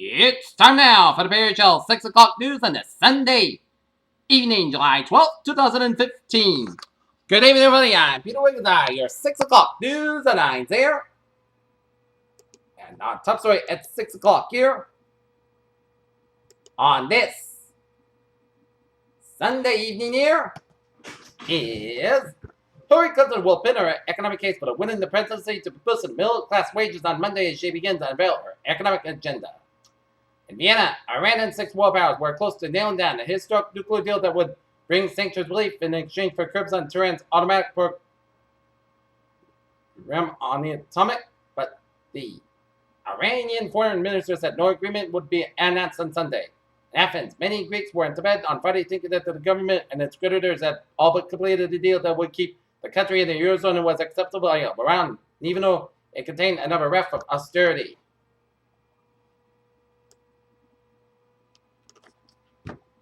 It's time now for the PHL 6 o'clock news on this Sunday evening, July 12th, 2015. Good evening, everybody. I'm Peter Wiggins, your 6 o'clock news and I'm there. And our top story at 6 o'clock here on this Sunday evening here is Hillary Clinton will pin her economic case for the win in the presidency to boost middle-class wages on Monday as she begins to unveil her economic agenda. In Vienna, Iran and 6 world powers were close to nailing down a historic nuclear deal that would bring sanctions relief in exchange for curbs on Tehran's automatic program on the atomic, but the Iranian foreign minister said no agreement would be announced on Sunday. In Athens, many Greeks were in bed on Friday thinking that the government and its creditors had all but completed a deal that would keep the country in the Eurozone and was acceptable around, even though it contained another ref of austerity.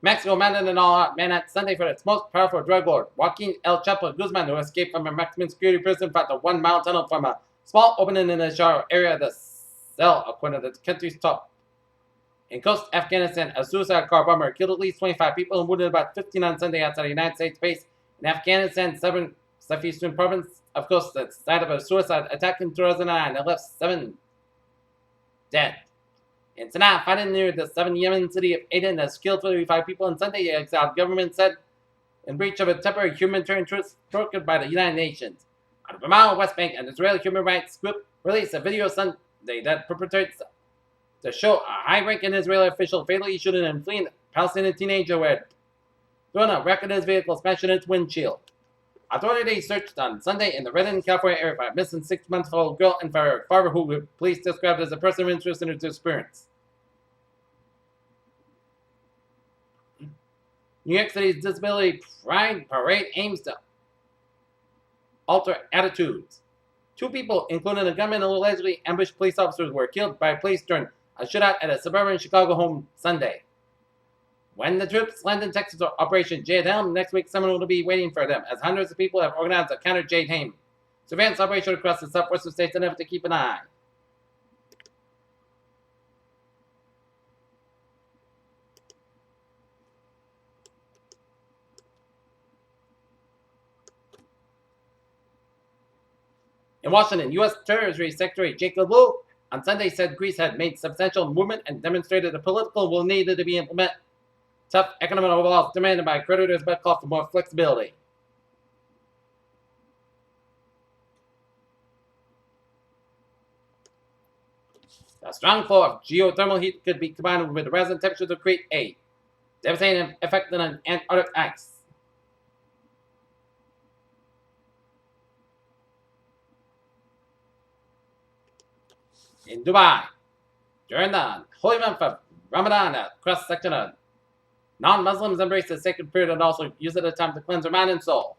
Mexico mandated an all-out manhunt Sunday for its most powerful drug lord, Joaquin El Chapo Guzman, who escaped from a maximum security prison found a 1-mile tunnel from a small opening in the shower area of the cell, according to the country's top. In Coast Afghanistan, a suicide car bomber killed at least 25 people and wounded about 15 on Sunday outside the United States base in Afghanistan's southeastern province of Khost, the site of a suicide attack in 2009 that left 7 dead. In Sanaa, fighting near the southern Yemen city of Aden, has killed 35 people on Sunday, the exiled government said, in breach of a temporary humanitarian truce brokered by the United Nations. On the Ramallah West Bank, an Israeli human rights group released a video Sunday that perpetrates to show a high-ranking Israeli official fatally shooting and fleeing a Palestinian teenager who had thrown a wreck in his vehicle, smashing its windshield. Authorities searched on Sunday in the Redden, California area for a missing 6-month-old girl and for her father, who police described as a person of interest in her disappearance. New York City's Disability Pride Parade aims to alter attitudes. 2 people, including a gunman who allegedly ambushed police officers, were killed by police during a shootout at a suburban Chicago home Sunday. When the troops land in Texas for Operation Jade Helm, next week someone will be waiting for them, as hundreds of people have organized a counter Jade Helm surveillance operation across the southwestern states and have to keep an eye. In Washington, U.S. Treasury Secretary Jacob Lew on Sunday said Greece had made substantial movement and demonstrated the political will needed to be implemented tough economic laws demanded by creditors but called for more flexibility. A strong flow of geothermal heat could be combined with rising temperatures to create a devastating effect on Antarctic ice. In Dubai, during the holy month of Ramadan, a cross-section of non-Muslims embrace the sacred period and also use it as a time to cleanse their mind and soul.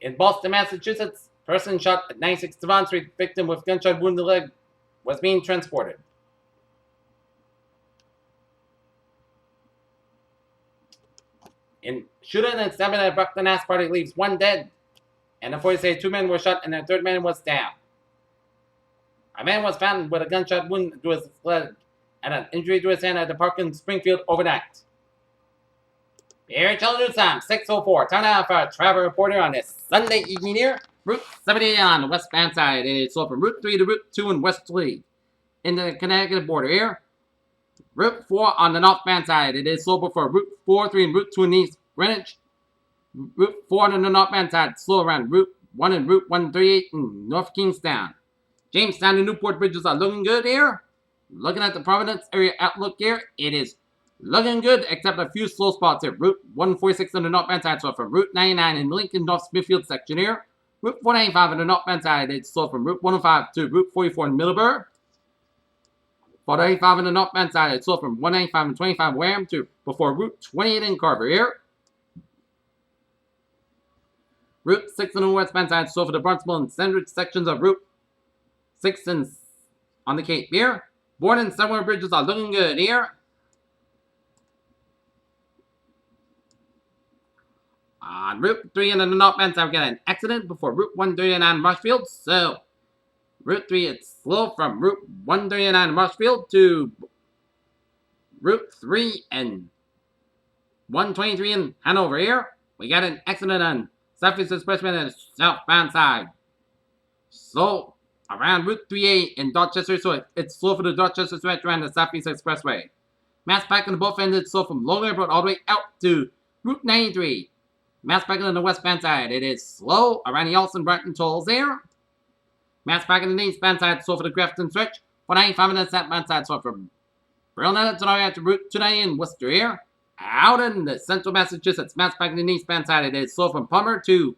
In Boston, Massachusetts, person shot at 96 Devon Street, victim with gunshot wound in the leg, was being transported. In shooting and stabbing at a Brockton Ass party leaves 1 dead, and authorities say 2 men were shot and a 3rd man was stabbed. A man was found with a gunshot wound to his leg and an injury to his hand at the park in Springfield overnight. PHL News Time, 6:04. Time now for a travel reporter on this Sunday evening here. Route 78 on the westbound side. It's sold from Route 3 to Route 2 in West Lee. In the Connecticut border here. Route 4 on the northbound side. It is sold for Route 43 and Route 2 in East Greenwich. Route 4 on the northbound side. Slow around Route 1 and Route 138 in North Kingstown. Jamestown and Newport bridges are looking good here. Looking at the Providence area outlook here, it is looking good, except a few slow spots here. Route 146 on the northbound side, so from Route 99 in Lincoln North Smithfield section here. Route 495 on the northbound side, it's slow from Route 105 to Route 44 in Middleburg. 495 on the northbound side, it's slow from 195 and 25 Wareham to before Route 28 in Carver here. Route 6 on the westbound side, slow for the Bronxville and Sandwich sections of Route 6 and on the Cape here. Bourne and Summer bridges are looking good here. On Route 3 in the northbound side, we got an accident before Route 139 Marshfield. So, Route 3, it's slow from Route 139 Marshfield to Route 3 and 123 in Hanover here. We got an accident on Southeast Expressway on the southbound side. So, around Route 3A in Dorchester, so it's slow for the Dorchester stretch around the Southeast Expressway. Mass parking on both ends, it's slow from Long Airport all the way out to Route 93. Mass parking on the westbound side, it is slow around the Alston-Brenton tolls there. Mass parking on the eastbound side, slow for the Grafton stretch. 495 on the southbound side, slow from Berlin to Norway to Route 290 in Worcester here. Out in the central Massachusetts, mass parking on the eastbound side, it is slow from Palmer to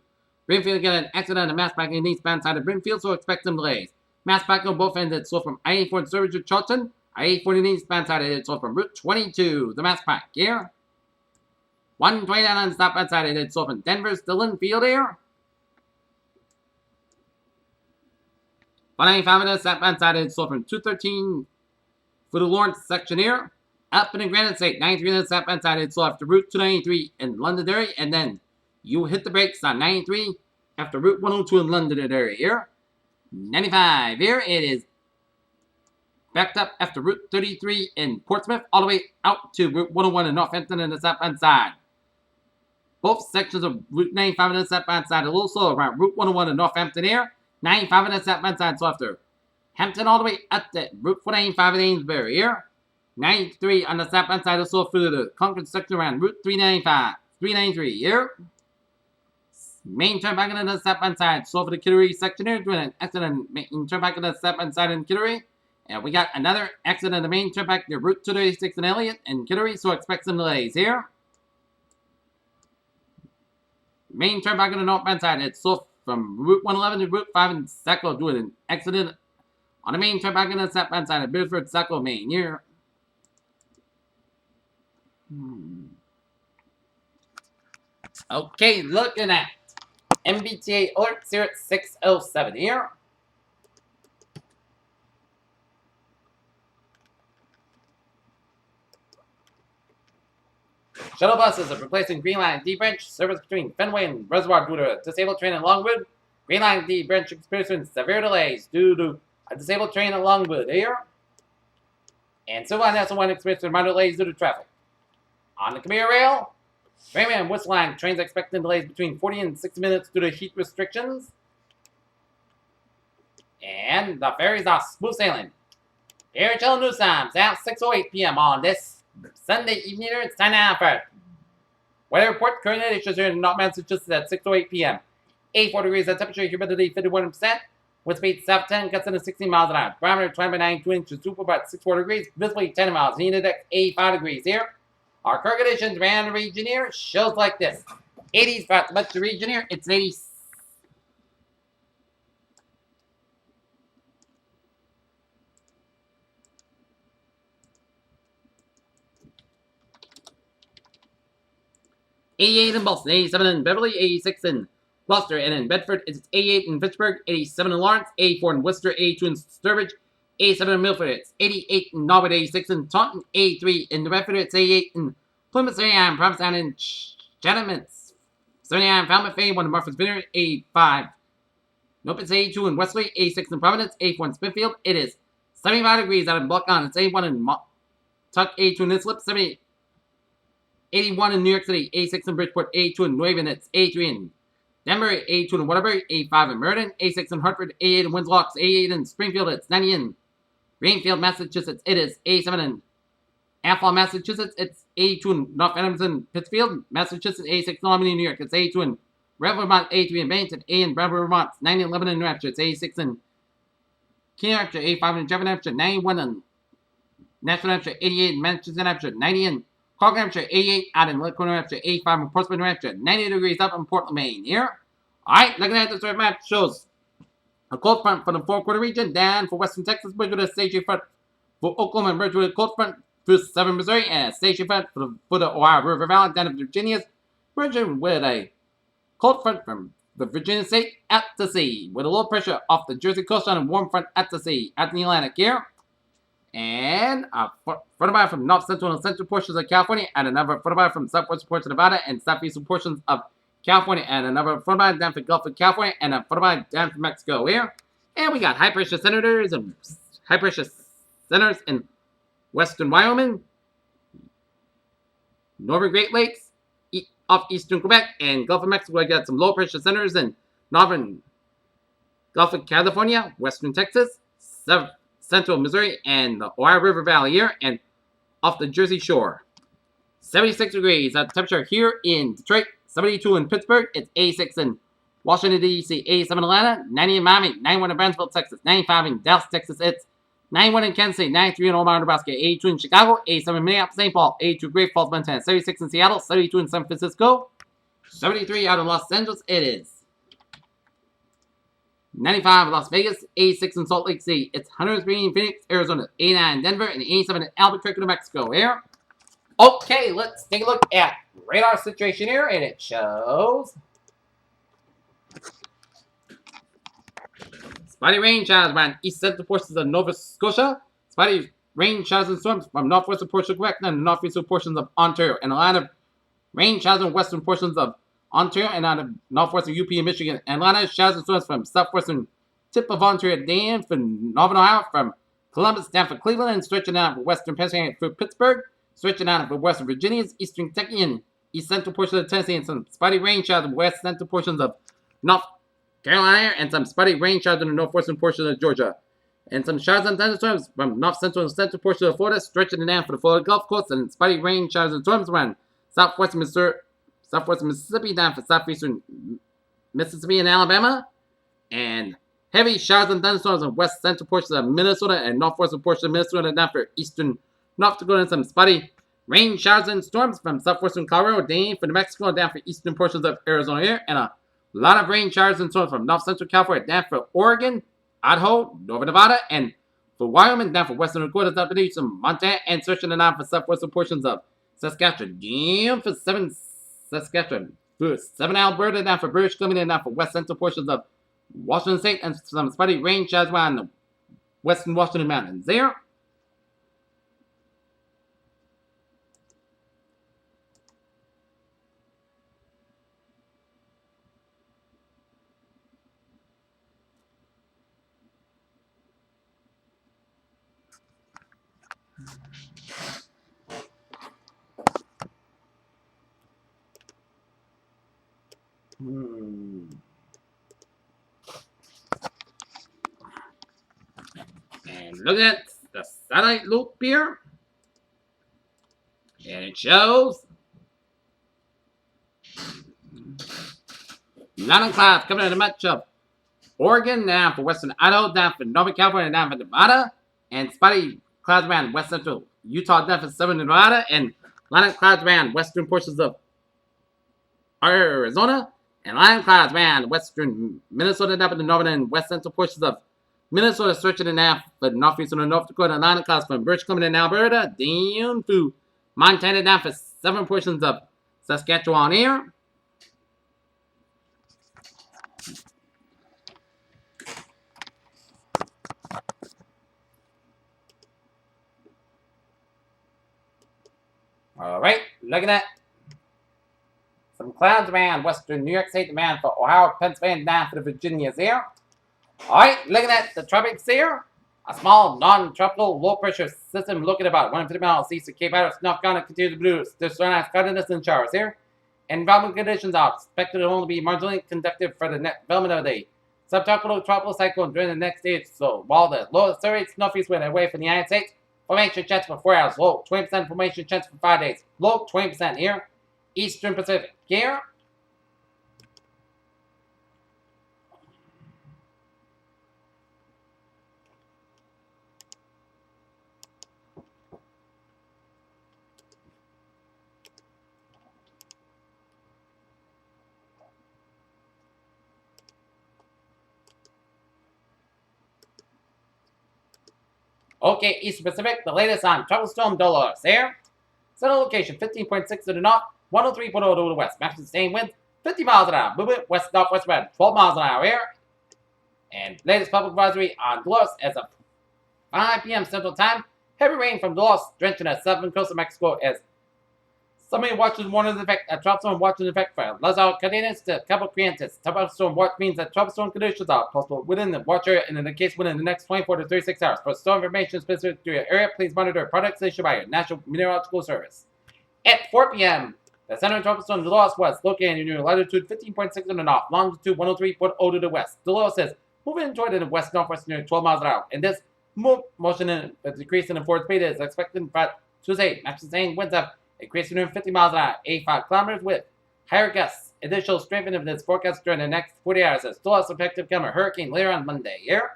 Brimfield. Get an accident on the mass parking on the eastbound side of Brimfield, so expect some delays. Mass parking on both ends, it's slow from I-84 in Sturbridge to Charlton. I-84 on the eastbound side, it's slow from Route 22, the mass park here. 129 on the southbound side, it's slow from Denver, Dillon Field here. 195 on the southbound side, it's slow from 213 for the Lawrence section here. Up in the Granite State, 93 on the southbound side, it's slow after Route 293 in Londonderry, and then you hit the brakes on 93 after Route 102 in Londonderry here. 95 here, it is backed up after Route 33 in Portsmouth, all the way out to Route 101 in Northampton on the southbound side. Both sections of Route 95 on the southbound side are a little slow around Route 101 in Northampton here. 95 on the southbound side, so after Hampton all the way up to Route 495 in Amesbury here. 93 on the southbound side, also through the Concord section around Route 393 here. Main turnpike on the southbound side, slow for the Kittery section here, doing an accident main turnpike on the southbound side in Kittery. And we got another accident on the main turnpike near Route 236 in Elliott and Kittery, so expect some delays here. Main turnpike on the northbound side, it's slow from Route 111 to Route 5 in Sackville, doing an accident on the main turnpike on the southbound side of Bedford, Sackville, Maine here. Okay, looking at MBTA alerts here at 6:07 here. Shuttle buses are replacing Green Line D branch service between Fenway and Reservoir due to a disabled train in Longwood. Green Line D branch experiencing severe delays due to a disabled train in Longwood here. And Silver Line S1 experiencing minor delays due to traffic. On the commuter rail, Raymond and West Line trains expecting delays between 40 and 60 minutes due to heat restrictions. And the ferries are smooth sailing. Airtel News Times at 6:08 p.m. on this Sunday evening. It's time now for weather report. Current conditions here in North Massachusetts at 6:08 p.m. 84 degrees at temperature, humidity 51%. Wind speed south 10, gusts into 16 miles an hour. Barometer 20.9, 2 inches, super about 64 degrees. Visibility 10 miles. Heat index 85 degrees here. Our current conditions around the region here shows like this. 80s for much of the region here. It's 80s. '88 in Boston, 87 in Beverly, 86 in Gloucester, and in Bedford, it's 88 in Pittsburgh, 87 in Lawrence, 84 in Worcester, 82 in Sturbridge, 87 in Milford, it's 88 in Norwood, 86 in Taunton, 83 in New Bedford, it's 88 in Plymouth, 79 Provincetown, and Chatham, it's 79 Falmouth, 81 in Martha's Vineyard, 85. Nope, it's 82 in Wesley, 86 in Providence, 84 in Smithfield. It is 75 degrees out of Buck on. It's 81 in Tuck, 82 in Islip, 81 in New York City, 86 in Bridgeport, 82 in New Haven, it's 83 in Denver, 82 in Waterbury, 85 in Meriden, 86 in Hartford, 88 in Winslow, 88 in Springfield, it's 90 in Greenfield, Massachusetts. It is 87 in Athol, Massachusetts. It's 82 in North Adamson, Pittsfield, Massachusetts. 86 in Albany, New York. It's 82 in Redwood, Vermont. 83 in Bennington. A in Bradford, Vermont. 90 in Lebanon, New Hampshire. It's 86 in King, New Hampshire. 85 in Jefferson, New Hampshire. 91 in Nashville, New Hampshire. 88 in Manchester, New Hampshire. 90 in Cork, New Hampshire. 88 out in Lakewood, New Hampshire. 85 in Portsmouth, New Hampshire. 90 degrees up in Portland, Maine. Here. Alright, looking at this map shows a cold front for the four-quarter region. Down for western Texas, Bridgewood, a station front for Oklahoma and Bridgewood, cold front for southern Missouri, and a station front for the Ohio River Valley. Down in Virginia's Bridgewood with a cold front from the Virginia State at the sea, with a low pressure off the Jersey coast on a warm front at the sea, at the Atlantic here. And a front from north central and central portions of California, and another front from southwestern portions of Nevada and southeastern portions of California, and another front down for Gulf of California, and a front down for Mexico here. And we got high pressure centers and high pressure centers in western Wyoming, northern Great Lakes, off eastern Quebec, and Gulf of Mexico. We got some low pressure centers in northern Gulf of California, western Texas, central Missouri, and the Ohio River Valley here, and off the Jersey Shore. 76 degrees. Temperature here in Detroit, 72 in Pittsburgh, it's 86 in Washington, D.C., 87 in Atlanta, 90 in Miami, 91 in Brownsville, Texas, 95 in Dallas, Texas, it's 91 in Kansas City, 93 in Omaha, Nebraska, 82 in Chicago, 87 in Minneapolis, St. Paul, 82 Great Falls, Montana, 76 in Seattle, 72 in San Francisco, 73 out in Los Angeles, it is 95 in Las Vegas, 86 in Salt Lake City, it's 103 in Phoenix, Arizona, 89 in Denver, and 87 in Albuquerque, New Mexico. Here. Okay, let's take a look at radar situation here, and it shows spotty rain showers around east central portions of Nova Scotia, spotty rain showers and storms from northwestern portions of Quebec and northeastern portions of Ontario, and a line of rain showers in western portions of Ontario and out of northwestern UP and Michigan, and a line of showers and storms from southwestern tip of Ontario down from northern Ohio, from Columbus down for Cleveland, and stretching out for western Pennsylvania through Pittsburgh, stretching out for western Virginia, eastern Kentucky, and east central portions of Tennessee, and some spotty rain showers in west central portions of North Carolina, and some spotty rain showers in the northwestern portion of Georgia, and some showers and thunderstorms from north central and central portions of Florida, stretching down for the Florida Gulf Coast, and spotty rain showers and storms around southwestern Mississippi down for southeastern Mississippi and Alabama, and heavy showers and thunderstorms in west central portions of Minnesota and northwestern portions of Minnesota down for eastern North Dakota, and some spotty rain showers and storms from southwestern Colorado down for New Mexico, down for eastern portions of Arizona here, and a lot of rain showers and storms from north central California down for Oregon, Idaho, Northern Nevada, and for Wyoming, down for western Dakota, down for eastern Montana, and searching down for southwestern portions of Saskatchewan, down for Saskatchewan, for 7 Alberta, down for British Columbia, down for west central portions of Washington State, and some spotty rain showers around the western Washington Mountains there. And look at the satellite loop here. And it shows mountain clouds coming in a much of Oregon, down for western Idaho, down for Northern California, down for Nevada, and spotty clouds around west central Utah, down for southern Nevada, and line of clouds around western portions of Arizona, and line of clouds around western Minnesota, down for the northern and west central portions of Minnesota, stretching in half for northeastern and North Dakota, line of clouds from British Columbia and Alberta, down to Montana, down for southern portions of Saskatchewan here. Alright, looking at some clouds around western New York State, down for Ohio, Pennsylvania, down for the Virginias here. Alright, looking at the tropics here. A small non-tropical low-pressure system looking about 150 miles east of Cape Hatteras, North Carolina, continues to produce discernible cloudiness and showers here. Environmental conditions are expected to only be marginally conducive for the development of the subtropical tropical cyclone during the next day. So while the low surveys northeast wind away from the United States, formation chance for 4 hours, low 20% formation chance for 5 days, low 20% here, Eastern Pacific here. Okay, Eastern Pacific, the latest on Tropical Storm Dolores here. Central location 15.6 to the north, 103.0 to the west. Maximum sustained winds 50 miles an hour. Movement west northwest wind 12 miles an hour here. And latest public advisory on Dolores as of 5 p.m. Central Time. Heavy rain from Dolores drenching the southern coast of Mexico as Somebody watches Warner's effect, a tropical watches effect for Lazar Cardenas to Cabo Criantes. Tropical storm watch means that tropical storm conditions are possible within the watch area and in the case within the next 24 to 36 hours. For storm information specific to your area, please monitor products issued by your National Meteorological Service. At 4 p.m., the center of tropical storm Delos was located in your latitude 15.6 in the north, longitude 103.0 to the west. Delos says moving toward the west northwest near 12 miles an hour, and this motion in a decrease in the forward speed is expected by Tuesday. Maximum sustained winds have increased to 50 miles an hour, 85 kilometers with higher gusts. Additional strengthening of this forecast during the next 40 hours as still has effective become a hurricane later on Monday. Here,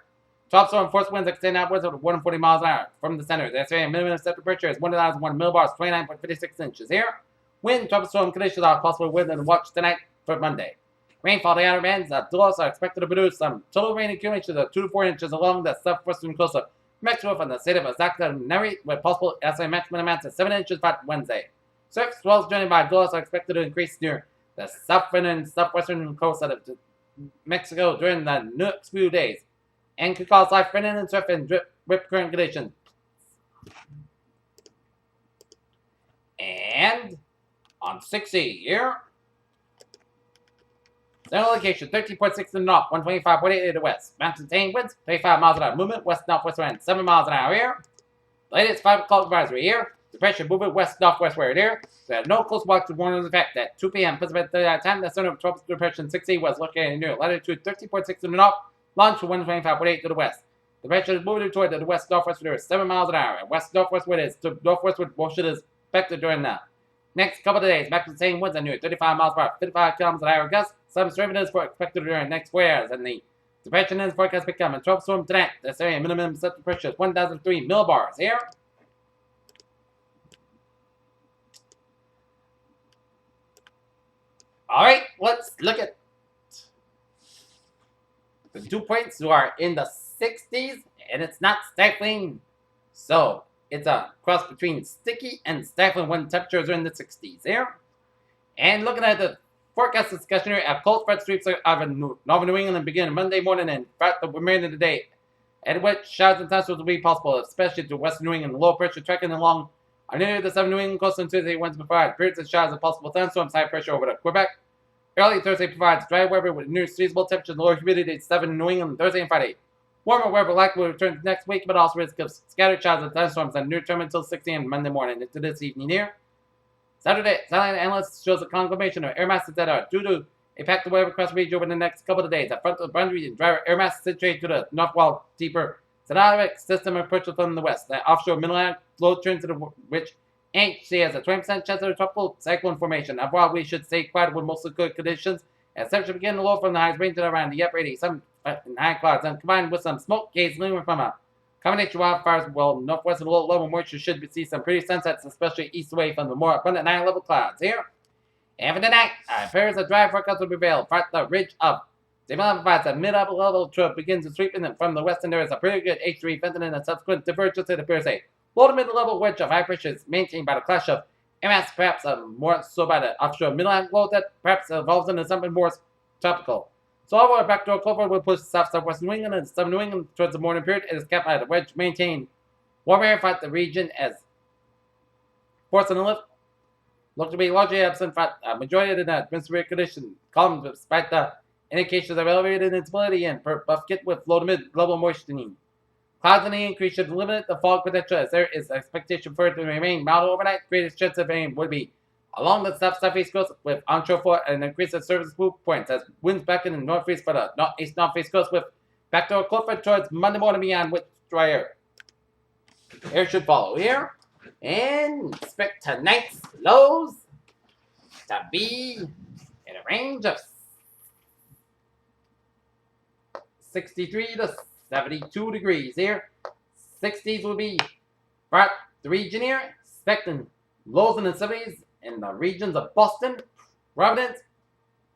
top storm force winds extend outwards of 140 miles an hour from the center. The estimated minimum accepted pressure is 1,001 millibars, 29.56 inches. Here, wind tropical storm conditions are possible within watch tonight for Monday. Rainfall the outer bands of Delos are expected to produce some total rain accumulations of 2 to 4 inches along the southwestern coast of Mexico from the state of Zacatecas, with possible estimated maximum amounts of 7 inches by Wednesday. Surf swells joined by Delos are expected to increase near the southern and southwestern coast of Mexico during the next few days, and could cause life threatening and surf and rip current conditions. And on 60 here, general location 13.6 in the north, 125.8 in the west. Mountain sustained winds 35 miles an hour. Movement west northwest wind 7 miles an hour here. Latest 5 o'clock advisory here. Depression moving west northwest where here. There are no close watch warnings effect at 2 p.m. Pacific time. The center of tropical depression 60 was located near latitude 13.6 in the north, longitude 125.8 to the west. The depression is moving toward the west northwest wind 7 miles an hour. And west northwest wind is to northwest wind motion is expected during the next couple of days. Back to the same winds are near 35 miles per hour, 55 kilometers an hour gusts. Some surveillance for expected during the next 4 hours, and the depression is forecast to become a tropical storm tonight. This area minimum accepted pressure is 1,003 millibars here. Alright, let's look at the dew points who are in the 60s, and it's not stifling. So, it's a cross between sticky and stifling when temperatures are in the 60s here. And looking at the forecast discussion here, a cold front sweeps over northern New England beginning Monday morning and throughout the remainder of the day, at which showers and thunderstorms will be possible, especially to western New England. Low pressure tracking along near the southern New England coast on Tuesday, Wednesday provide periods of showers and possible thunderstorms, high pressure over to Quebec. Early Thursday provides dry weather with near seasonable temperatures and lower humidity at 7 in New England Thursday and Friday. Warmer weather likely will return next week, but also risk of scattered showers and thunderstorms on near term until 6 a.m. Monday morning into this evening here. Saturday, satellite analysis shows a confirmation of air masses that are due to impact the weather across the region over the next couple of days. A frontal boundary and driver air mass situated to the north while deeper cyclonic system approaches from the west. The offshore middle Atlantic low turns to the which HC has a 20% chance of a tropical cyclone formation. While we should stay quiet with mostly good conditions, as temperatures begin to low from the highs ranging around the upper 80s, some high clouds, and combined with some smoke haze lingering from a combination of wildfires, well, northwest and low level moisture should see some pretty sunsets, especially east away from the more abundant high level clouds here. And for tonight, appears a dry forecast will prevail. Part the ridge of Development provides a mid-upper level trough begins to sweep in from the west, and there is a pretty good H3 fentanyl and a subsequent divergence. It appears a low to mid-level wedge of high pressure is maintained by the clash of air mass, perhaps more so by the offshore middle Atlantic low that perhaps evolves into something more tropical. So overall, backdoor cold front will push southwest New England and southern New England towards the morning period. It is kept by the wedge maintained warm air throughout the region as force and lift look to be largely absent for a majority of the atmospheric condition columns despite the indications of elevated instability and buffet with low to mid-level moistening. Clouds in the increase should limit the fog potential as there is expectation for it to remain mild overnight. Greatest chance of rain would be along the southeast coast with onshore flow and increase of surface dew points as winds back in the northeast for the northeast coast with backdoor cold front towards Monday morning beyond with dry air. Air should follow here. And expect tonight's lows to be in a range of 63 to 72 degrees here. 60s will be for the region here. Expecting lows in the 70s in the regions of Boston, Providence,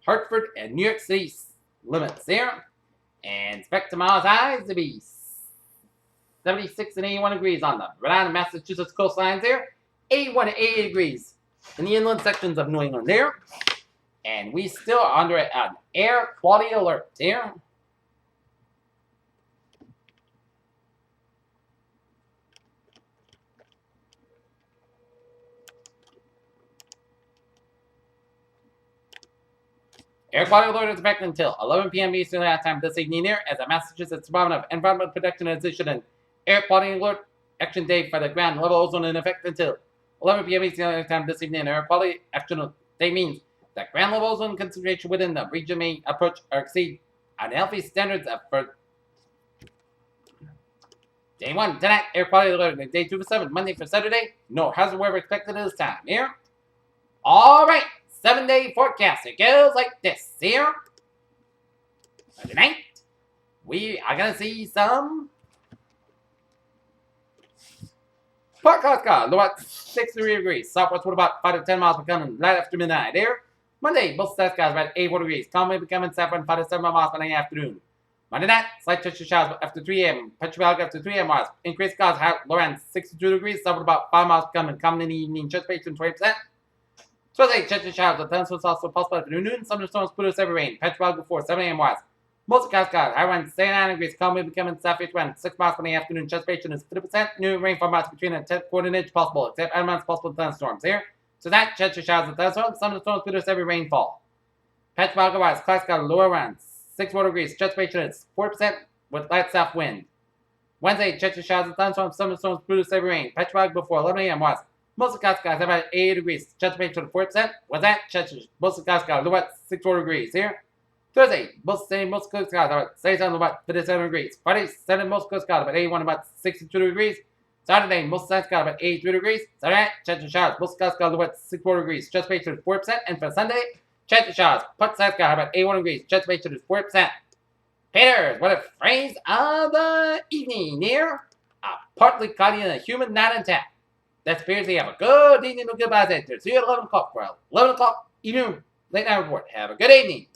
Hartford, and New York City limits here. And expect tomorrow's highs to be 76 and 81 degrees on the Rhode Island, Massachusetts coastlines here. 81 to 80 degrees in the inland sections of New England here. And we still are under an air quality alert here. Air quality alert is effective until 11 p.m. Eastern Daylight Time this evening here, as the Massachusetts Department of Environmental Protection has issued an air quality alert action day for the ground level ozone in effect until 11 p.m. Eastern Daylight Time this evening. Air quality action day means that ground level ozone concentration within the region may approach or exceed unhealthy standards for Day 1, tonight, air quality alert. Day 2 to 7, Monday for Saturday. No hazard weather expected at this time. Here. Alright, 7-day forecast. It goes like this. Here. Tonight, we are going to see some Park low at 63 degrees. Southwest with about 5 to 10 miles becoming right after midnight. Here. Monday, most skies about 84 degrees. Calmly becoming southwest 5 to 7 miles by the afternoon. Monday night, slight touch of showers after 3 a.m. Petrovalg after 3 a.m. miles. Increased skies high, low end 62 degrees. South about 5 miles becoming common in the evening. Chest patient 20%. Tuesday, touch of showers. The thunderstorms also possible after noon. Thunderstorms put us every rain. Petrovalg before 7 a.m. miles. Most skies high wind 79 degrees. Calmly becoming southeast wind 6 miles in the afternoon. Chest patient is 50%. New rainfall miles between a 10th quarter and inch possible, except amounts possible thunderstorms here. Tonight, touch of showers and thunderstorms put us every rainfall. Petrovalg wise, class got lower winds. 64 degrees. Chest patient is 4% with light south wind. Wednesday, chance of showers and thunderstorms. Thunderstorms produce heavy rain. Petrovalg before 11 a.m. was. Most of the skies about 80 degrees. Chance of patient 4%. Was that? Most of the skies low at 64 degrees here. Thursday, most of the skies about 67 about 57 degrees. Friday, Saturday, most of the skies about 81 about 62 degrees. Saturday, most of the skies about 83 degrees. Saturday, chance of showers. Most of the skies low at 64 degrees. Chance of patient 4%. And for Sunday, chance of showers. Put sky about 81 degrees. Chance of patient is 4%. Peters, what a phrase of the evening here. Partly cloudy and a humid not intact. That appears to have a good evening and goodbye. See you at 11 o'clock for 11 o'clock evening late night report. Have a good evening.